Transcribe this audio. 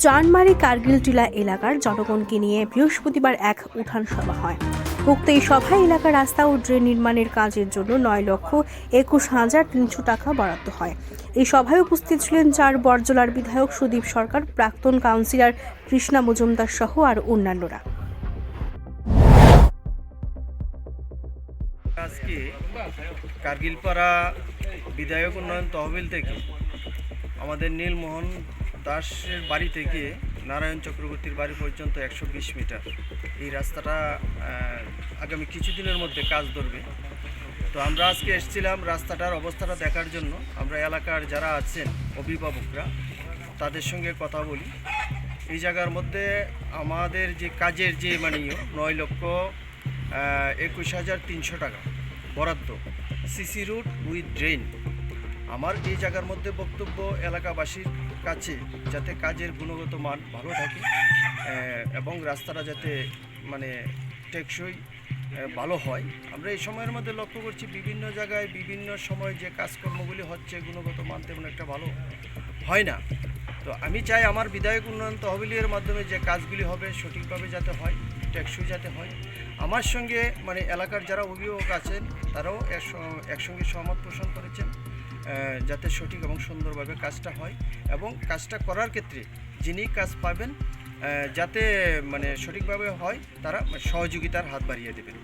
চানমারি কার্গিল টিলা এলাকার জনগণকে নিয়ে বৃহস্পতিবার এক উঠান সভা হয়। উক্ত এই সভায় এলাকার রাস্তা ও ড্রেন নির্মাণের কাজের জন্য 9,21,300 টাকা বরাদ্দ হয়। এই সভায় উপস্থিত ছিলেন বরজলার বিধায়ক সুদীপ সরকার, প্রাক্তন কাউন্সিলর কৃষ্ণা মজুমদার সহ আর অন্যান্যরা। আজকে কার্গিলপাড়া বিধায়ক উন্নয়ন তহবিল থেকে আমাদের নীলমোহন দাসের বাড়ি থেকে নারায়ণ চক্রবর্তীর বাড়ি পর্যন্ত 120 মিটার এই রাস্তাটা আগামী কিছুদিনের মধ্যে কাজ ধরবে। তো আমরা আজকে এসেছিলাম রাস্তাটার অবস্থাটা দেখার জন্য। আমরা এলাকার যারা আছেন অভিভাবকরা তাদের সঙ্গে কথা বলি। এই জায়গার মধ্যে আমাদের যে কাজের যে 9,21,300 টাকা বরাদ্দ, সিসি রুট উইথ ড্রেন। আমার এই জায়গার মধ্যে বক্তব্য এলাকাবাসীর কাছে যাতে কাজের গুণগত মান ভালো থাকে এবং রাস্তাটা যাতে টেকসই ভালো হয়। আমরা এই সময়ের মধ্যে লক্ষ্য করছি বিভিন্ন জায়গায় বিভিন্ন সময় যে কাজকর্মগুলি হচ্ছে গুণগত মান তেমন একটা ভালো হয় না। তো আমি চাই আমার বিধায়ক উন্নয়ন তহবিলের মাধ্যমে যে কাজগুলি হবে সঠিকভাবে যাতে হয়, টেকসই যাতে হয়। আমার সঙ্গে এলাকার যারা অভিভাবক আছেন তারাও একসঙ্গে সহমত পোষণ করেছেন যাতে সঠিক এবং সুন্দরভাবে কাজটা হয় এবং কাজটা করার ক্ষেত্রে যিনি কাজ পাবেন যাতে সঠিকভাবে হয় তারা সহযোগিতার হাত বাড়িয়ে দেবেন।